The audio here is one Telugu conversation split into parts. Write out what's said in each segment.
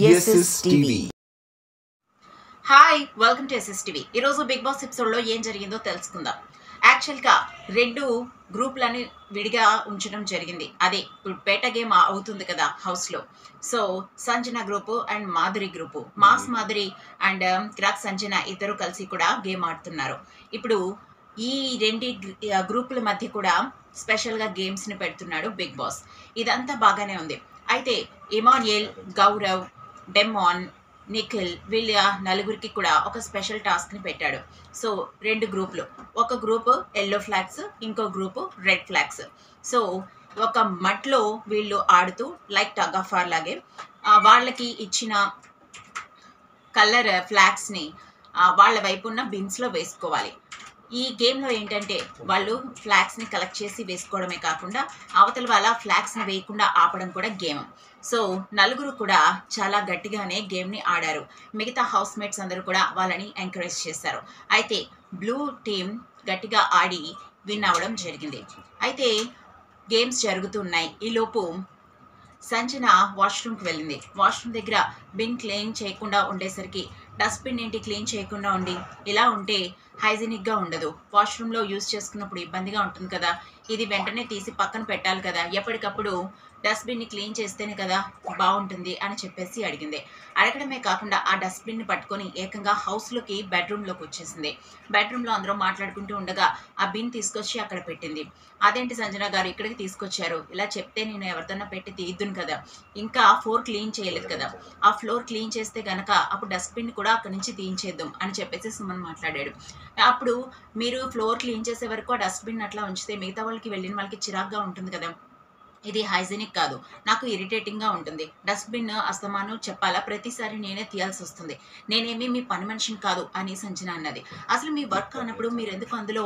SS TV. Hi, welcome to SS TV. ఈరోజు బిగ్ బాస్ ఎపిసోడ్లో ఏం జరిగిందో తెలుసుకుందాం. యాక్చువల్గా 2 గ్రూపులని విడిగా ఉంచడం జరిగింది. అదే ఇప్పుడు పేట గేమ్ అవుతుంది కదా హౌస్లో. So Sanjana group and Madhuri group, mass Madhuri and crack Sanjana ఇద్దరు కలిసి కూడా గేమ్ ఆడుతున్నారు. ఇప్పుడు ఈ 2 గ్రూపుల మధ్య కూడా స్పెషల్గా గేమ్స్ని పెడుతున్నాడు బిగ్ బాస్. ఇదంతా బాగానే ఉంది. అయితే ఇమాన్యుయల్, గౌరవ్, డెమాన్, నిఖిల్ వీళ్ళ నలుగురికి కూడా ఒక స్పెషల్ టాస్క్ని పెట్టాడు. సో 2 గ్రూపులు, ఒక గ్రూపు ఎల్లో ఫ్లాగ్స్, ఇంకో గ్రూపు రెడ్ ఫ్లాగ్స్. సో ఒక మట్లో వీళ్ళు ఆడుతూ లైక్ టగ్ ఆఫ్ వార్ లాగే వాళ్ళకి ఇచ్చిన కలర్ ఫ్లాగ్స్ని వాళ్ళ వైపు ఉన్న బిన్స్లో వేసుకోవాలి. ఈ గేమ్లో ఏంటంటే వాళ్ళు ఫ్లాగ్స్ని కలెక్ట్ చేసి వేసుకోవడమే కాకుండా అవతల వాళ్ళ ఫ్లాగ్స్ని వేయకుండా ఆపడం కూడా గేమ్. సో నలుగురు కూడా చాలా గట్టిగానే గేమ్ని ఆడారు. మిగతా హౌస్ మేట్స్ అందరూ కూడా వాళ్ళని ఎంకరేజ్ చేశారు. అయితే బ్లూ టీమ్ గట్టిగా ఆడి విన్ అవ్వడం జరిగింది. అయితే గేమ్స్ జరుగుతున్నాయి. ఈలోపు సంజన వాష్రూమ్కి వెళ్ళింది. వాష్రూమ్ దగ్గర బిన్ క్లీన్ చేయకుండా ఉండేసరికి డస్ట్బిన్ ఏంటి క్లీన్ చేయకుండా ఉండి, ఇలా ఉంటే హైజీనిక్గా ఉండదు, వాష్రూమ్లో యూజ్ చేసుకున్నప్పుడు ఇబ్బందిగా ఉంటుంది కదా, ఇది వెంటనే తీసి పక్కన పెట్టాలి కదా, ఎప్పటికప్పుడు డస్ట్బిన్ని క్లీన్ చేస్తేనే కదా బాగుంటుంది అని చెప్పేసి అడిగింది. అడగడమే కాకుండా ఆ డస్ట్బిన్ని పట్టుకొని ఏకంగా హౌస్లోకి బెడ్రూమ్లోకి వచ్చేసింది. బెడ్రూమ్లో అందరూ మాట్లాడుకుంటూ ఉండగా ఆ బిన్ తీసుకొచ్చి అక్కడ పెట్టింది. అదేంటి సంజన గారు ఇక్కడికి తీసుకొచ్చారు, ఇలా చెప్తే నేను ఎవరిదన్నా పెట్టి తీద్దును కదా, ఇంకా ఫ్లోర్ క్లీన్ చేయలేదు కదా, ఆ ఫ్లోర్ క్లీన్ చేస్తే గనక అప్పుడు డస్ట్బిన్ కూడా అక్కడి నుంచి తీయించేద్దాం అని చెప్పేసి సుమన్ మాట్లాడాడు. అప్పుడు మీరు ఫ్లోర్ క్లీన్ చేసే వరకు ఆ డస్ట్బిన్ అట్లా ఉంచితే మిగతా వాళ్ళకి వెళ్ళిన వాళ్ళకి చిరాగ్గా ఉంటుంది కదా, ఇది హైజీనిక్ కాదు, నాకు ఇరిటేటింగ్గా ఉంటుంది, డస్ట్బిన్ అస్తమానం చెప్పాలా, ప్రతిసారి నేనే తీయాల్సి వస్తుంది, నేనేమి మీ పని మనిషిని కాదు అని సంజన అన్నది. అసలు మీ వర్క్ అన్నప్పుడు మీరు ఎందుకు అందులో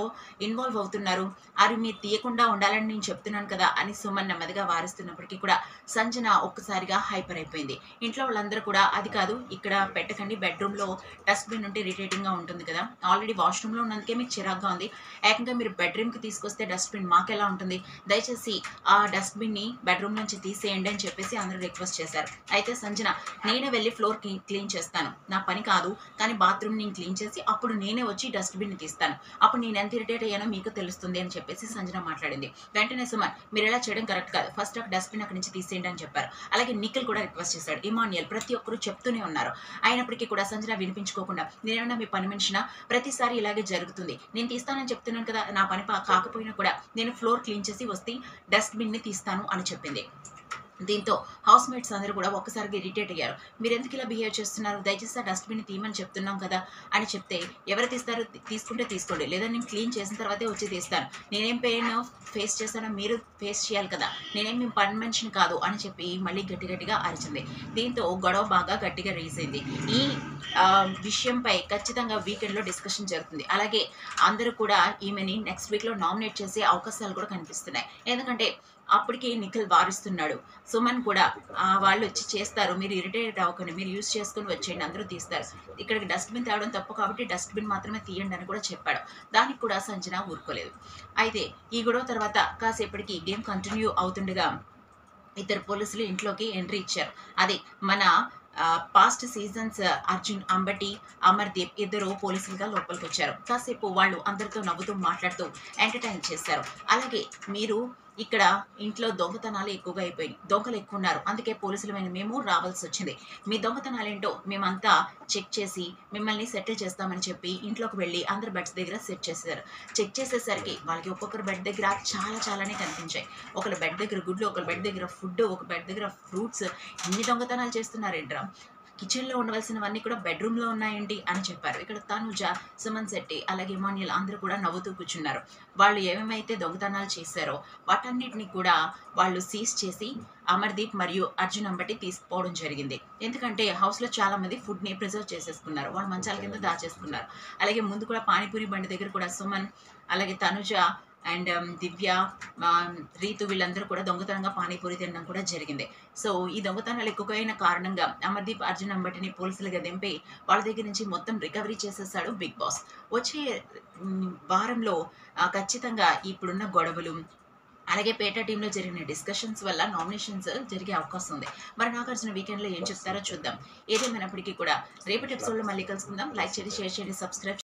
ఇన్వాల్వ్ అవుతున్నారు, అది మీరు తీయకుండా ఉండాలని నేను చెప్తున్నాను కదా అని సుమన్ నెమ్మదిగా వారిస్తున్నప్పటికీ కూడా సంజన ఒక్కసారిగా హైపర్ అయిపోయింది. ఇంట్లో వాళ్ళందరూ కూడా అది కాదు ఇక్కడ పెట్టకండి, బెడ్రూమ్లో డస్ట్బిన్ ఉంటే ఇరిటేటింగ్గా ఉంటుంది కదా, ఆల్రెడీ వాష్రూమ్లో ఉన్నందుకే మీకు చిరాగ్గా ఉంది, ఏకంగా మీరు బెడ్రూమ్కి తీసుకొస్తే డస్ట్బిన్ మాకెలా ఉంటుంది, దయచేసి ఆ డస్ట్బిన్ బెడ్రూమ్ నుంచి తీసేయండి అని చెప్పేసి అందరూ రిక్వెస్ట్ చేశారు. అయితే సంజన నేనే వెళ్ళి ఫ్లోర్ క్లీన్ చేస్తాను, నా పని కాదు, కానీ బాత్రూమ్ నేను క్లీన్ చేసి అప్పుడు నేనే వచ్చి డస్ట్బిన్ తీస్తాను, అప్పుడు నేను ఎంత ఇరిటేట్ అయ్యానో మీకు తెలుస్తుంది అని చెప్పేసి సంజన మాట్లాడింది. వెంటనే సుమన్ మీరు ఎలా చేయడం కరెక్ట్ కాదు, ఫస్ట్ ఆ డస్ట్బిన్ అక్కడి నుంచి తీసేయండి అని చెప్పారు. అలాగే నిఖిల్ కూడా రిక్వెస్ట్ చేశాడు. ఇమాన్యుయల్ ప్రతి ఒక్కరు చెప్తూనే ఉన్నారు. అయినప్పటికీ కూడా సంజన వినిపించుకోకుండా నేనేమన్నా మీ పని మనిషినా, ప్రతిసారి ఇలాగే జరుగుతుంది, నేను తీస్తానని చెప్తున్నాను కదా, నా పని కాకపోయినా కూడా నేను ఫ్లోర్ క్లీన్ చేసి వస్తే డస్ట్బిన్ని తీస్తాను అని చెప్పింది. దీంతో హౌస్ మేట్స్ అందరూ కూడా ఒక్కసారిగా ఇరిటేట్ అయ్యారు. మీరు ఎందుకు ఇలా బిహేవ్ చేస్తున్నారు, దయచేసి ఆ డస్ట్బిన్ని తీయమని చెప్తున్నాం కదా అని చెప్తే ఎవరు తీస్తారు, తీసుకుంటే తీసుకోండి, లేదా నేను క్లీన్ చేసిన తర్వాతే వచ్చి తీస్తాను, నేనేం పెయిన్ ఫేస్ చేస్తానో మీరు ఫేస్ చేయాలి కదా, నేనేం మీ పని మనిషిని కాదు అని చెప్పి మళ్ళీ గట్టిగా అరిచింది. దీంతో గొడవ బాగా గట్టిగా రేజ్ అయింది. ఈ విషయంపై ఖచ్చితంగా వీకెండ్లో డిస్కషన్ జరుగుతుంది. అలాగే అందరూ కూడా ఈమెని నెక్స్ట్ వీక్లో నామినేట్ చేసే అవకాశాలు కూడా కనిపిస్తున్నాయి. ఎందుకంటే అప్పటికి నిఖిల్ వారిస్తున్నాడు. సుమన్ కూడా వాళ్ళు వచ్చి చేస్తారు, మీరు ఇరిటేట్ అవ్వకండి, మీరు యూజ్ చేసుకుని వచ్చేయండి, అందరూ తీస్తారు, ఇక్కడికి డస్ట్బిన్ తేవడం తప్పు కాబట్టి డస్ట్బిన్ మాత్రమే తీయండి అని కూడా చెప్పాడు. దానికి కూడా సంజన ఊరుకోలేదు. అయితే ఈ గొడవ తర్వాత కాసేపటికి గేమ్ కంటిన్యూ అవుతుండగా ఇద్దరు పోలీసులు ఇంట్లోకి ఎంట్రీ ఇచ్చారు. అది మన పాస్ట్ సీజన్స్ అర్జున్, అంబటి, అమర్దీప్ ఇద్దరు పోలీసులుగా లోపలికి వచ్చారు. కాసేపు వాళ్ళు అందరితో నవ్వుతూ మాట్లాడుతూ ఎంటర్టైన్ చేశారు. అలాగే మీరు ఇక్కడ ఇంట్లో దొంగతనాలు ఎక్కువగా అయిపోయాయి, దొంగలు ఎక్కువ ఉన్నారు, అందుకే పోలీసులమైన మేము రావాల్సి వచ్చింది, మీ దొంగతనాలు ఏంటో మేమంతా చెక్ చేసి మిమ్మల్ని సెటిల్ చేస్తామని చెప్పి ఇంట్లోకి వెళ్ళి అందరు బెడ్స్ దగ్గర సెట్ చేశారు. చెక్ చేసేసరికి వాళ్ళకి ఒక్కొక్కరు బెడ్ దగ్గర చాలానే కనిపించాయి. ఒకరి బెడ్ దగ్గర గుడ్లు, ఒకరి బెడ్ దగ్గర ఫుడ్, ఒక బెడ్ దగ్గర ఫ్రూట్స్, ఇన్ని దొంగతనాలు చేస్తున్నారేంట్రా, కిచెన్లో ఉండవలసినవన్నీ కూడా బెడ్రూమ్లో ఉన్నాయండి అని చెప్పారు. ఇక్కడ తనుజ, సుమన్ శెట్టి అలాగే ఇమాన్యుయల్ అందరూ కూడా నవ్వుతూ కూర్చున్నారు. వాళ్ళు ఏమేమైతే దొంగతనాలు చేశారో వాటన్నిటిని కూడా వాళ్ళు సీజ్ చేసి అమర్దీప్ మరియు అర్జున్ అంబటి తీసుకుపోవడం జరిగింది. ఎందుకంటే హౌస్లో చాలామంది ఫుడ్ని ప్రిజర్వ్ చేసేసుకున్నారు, వాళ్ళు మంచాల కింద దాచేసుకున్నారు. అలాగే ముందు కూడా పానీపూరి బండి దగ్గర కూడా సుమన్ అలాగే తనుజ అండ్ దివ్య, రీతు వీళ్ళందరూ కూడా దొంగతనంగా పానీపూరి తినడం కూడా జరిగింది. సో ఈ దొంగతనాలు ఎక్కువైన కారణంగా అమర్దీప్, అర్జున్ అంబటిని పోలీసులుగా దింపి వాళ్ళ దగ్గర నుంచి మొత్తం రికవరీ చేసేసాడు బిగ్ బాస్. వచ్చే వారంలో ఖచ్చితంగా ఇప్పుడున్న గొడవలు అలాగే పేట టీంలో జరిగిన డిస్కషన్స్ వల్ల నామినేషన్స్ జరిగే అవకాశం ఉంది. మరి నాగార్జున వీకెండ్లో ఏం చెప్తారో చూద్దాం. ఏదేమైనప్పటికీ కూడా రేపటి ఎపిసోడ్లో మళ్ళీ కలుసుకుందాం. లైక్ చేయండి, షేర్ చేయండి, సబ్స్క్రైబ్